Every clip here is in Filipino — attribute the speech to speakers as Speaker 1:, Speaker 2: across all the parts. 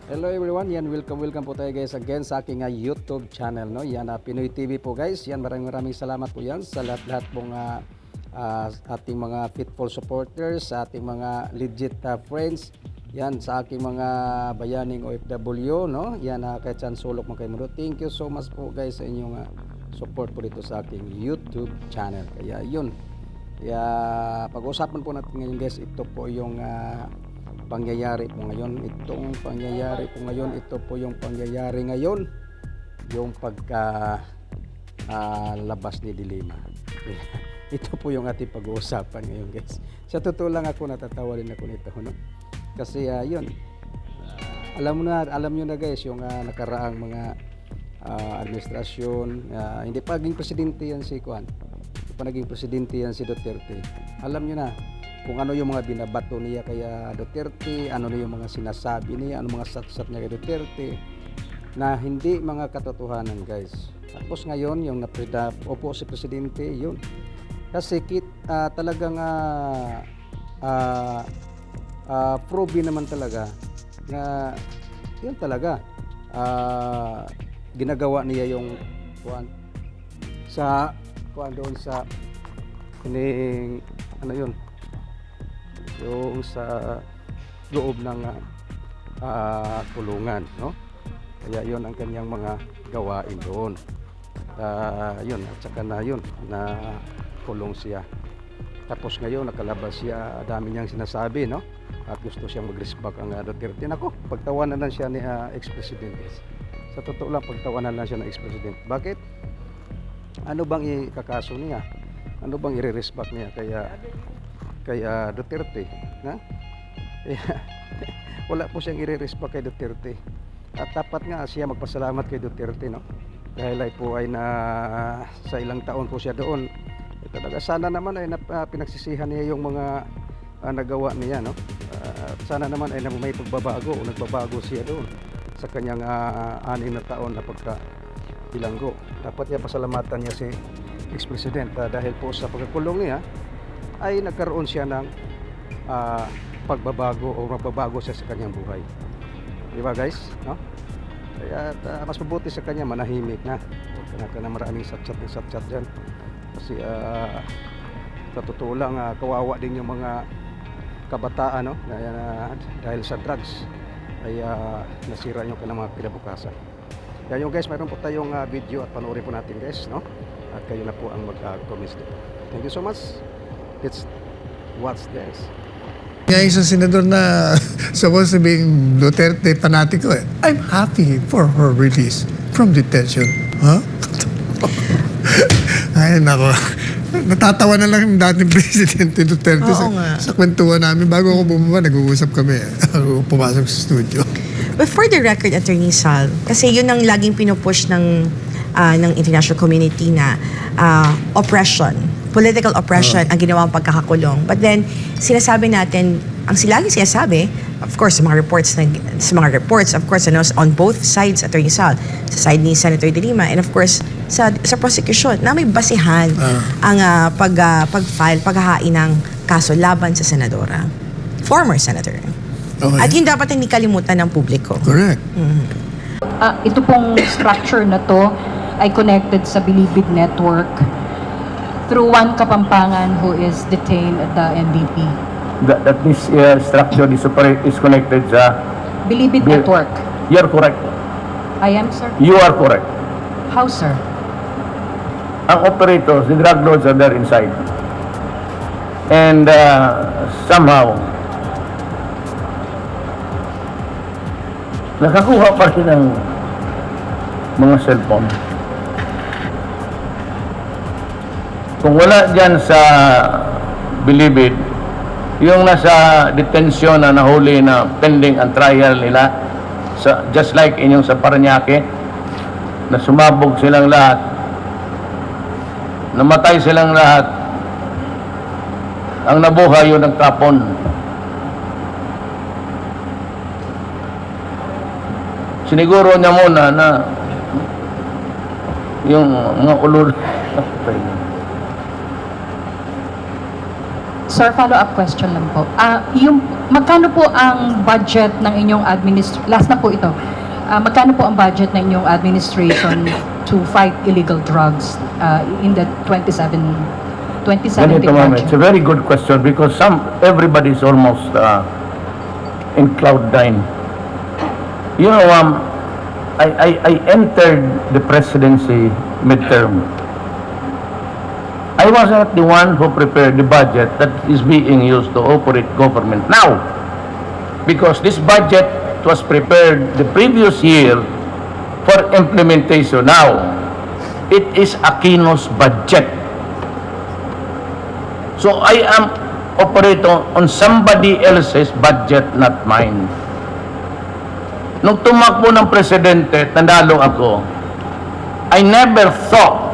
Speaker 1: Hello everyone, welcome po tayo guys again sa aking YouTube channel, no? Yan, Pinoy TV po guys. Yan, maraming salamat po yan sa lahat pong ating mga faithful supporters, sa ating mga legit friends. Yan, sa aking mga bayaning OFW, no? Yan, kay Chan Sulok mga kaimundo. Thank you so much po guys sa inyong support po dito sa aking YouTube channel. Kaya yun, kaya pag-usapan po natin ngayon guys, ito po yung pangyayari po ngayon. Itong pangyayari po ngayon, ito po yung pangyayari ngayon, yung pagka labas ni Dilima. Ito po yung ating pag-uusapan ngayon guys. Sa totoo lang ako, natatawa rin ako nito, no? Kasi yun, alam nyo na guys, yung nakaraang mga administrasyon, hindi pa naging presidente yan si Juan, hindi pa naging presidente yan si Duterte. Alam nyo na kung ano yung mga binabato niya kaya Duterte, ano na yung mga sinasabi niya, ano mga satsat niya kay Duterte na hindi mga katotohanan guys. Tapos ngayon yung opo si presidente, yun kasi talagang proven naman talaga na yun talaga ginagawa niya yung kuan sa kuan doon sa kining ano yun, yung sa loob ng kulungan, no? Kaya yun ang kanyang mga gawain doon. Yun, at saka na yun, na kulong siya. Tapos ngayon, nakalabas siya, dami niyang sinasabi, no? At gusto siyang mag-respect ang Duterte. Nako, pagtawanan lang siya ni ex-president. Sa totoo lang, pagtawanan lang siya ng ex-president. Bakit? Ano bang ikakaso niya? Ano bang i-respect niya kaya Duterte, na? Wala po siyang i-respect kay Duterte. At dapat nga siya magpasalamat kay Duterte, no? Dahil ay po ay sa ilang taon po siya doon. Talaga sana naman ay pinagsisihan niya yung mga nagawa niya, no? Sana naman ay may pagbabago o nagbabago siya doon sa kanyang 6 na taon na pagkabilanggo. Dapat niya pasalamatan niya si ex-president dahil po sa pagkakulong niya ay nagkaroon siya ng pagbabago o magbabago siya sa kanyang buhay. Di ba guys? No? Kaya mas mabuti sa kanya manahimik na. Huwag ka na maraming satchat dyan. Kasi sa totoo lang kawawa din yung mga kabataan, no? Dahil sa drugs ay nasira yung kanilang mga kinabukasan. Kaya yung guys, mayroon po tayong video at panoorin po natin guys, no? At kayo na po ang mag-comments dito. Thank you so much. Let's watch this.
Speaker 2: Nga isang senador na supposed to being Duterte fanatico eh. I'm happy for her release from detention. Huh? Ay, nako. Natatawa na lang yung dating Presidente Duterte sa kwentuhan namin. Bago ako bumaba, nag-uusap kami. Pumasok sa studio.
Speaker 3: But for the record, Attorney Sal, kasi yun ang laging pinupush ng international community na oppression, political oppression ang ginawang pagkakakulong. But then, sinasabi natin, ang laging sinasabi, of course, sa mga reports, of course, on both sides, Attorney Sal, sa side ni Senator De Lima, and of course, sa prosecution, na may basihan ang pag-file, paghahain ng kaso laban sa senadora. Former senator.
Speaker 2: Okay.
Speaker 3: At yun dapat hindi kalimutan ng publiko.
Speaker 2: Correct.
Speaker 4: Ito pong structure na to ay connected sa Bilibid network through one Kapampangan who is detained at the NBP.
Speaker 5: That this structure is connected sa
Speaker 4: Bilibid network.
Speaker 5: You're correct.
Speaker 4: I am, sir?
Speaker 5: You are correct.
Speaker 4: How, sir?
Speaker 5: Ang operators, the drug lords are there inside. And somehow, nakakuha pa rin ng mga cellphone. Kung wala dyan sa Bilibid, yung nasa detention na nahuli na pending ang trial nila, just like inyong sa Parañaque, na sumabog silang lahat, namatay silang lahat, ang nabuhay yung nagtapon. Siniguro niya muna na yung mga ulol
Speaker 4: Sir, follow-up question lang po. Magkano po ang budget ng inyong last na po ito, magkano po ang budget ng inyong administration to fight illegal drugs in the 2017
Speaker 5: Ganito, ma'am, it's a very good question because everybody is almost in cloud nine. You know, I entered the presidency midterm. I was not the one who prepared the budget that is being used to operate government now. Because this budget was prepared the previous year for implementation. Now, it is Aquino's budget. So I am operating on somebody else's budget, not mine. Nung tumakbo ng presidente, tandalo ako, I never thought,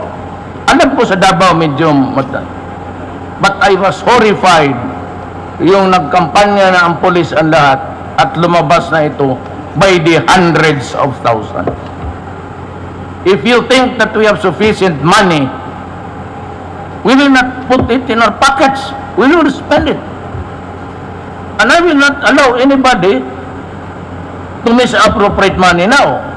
Speaker 5: alam ko sa Davao medyo but I was horrified yung nagkampanya na ang polis ang lahat at lumabas na ito by the hundreds of thousands. If you think that we have sufficient money, we will not put it in our pockets. We will spend it. And I will not allow anybody to misappropriate money now.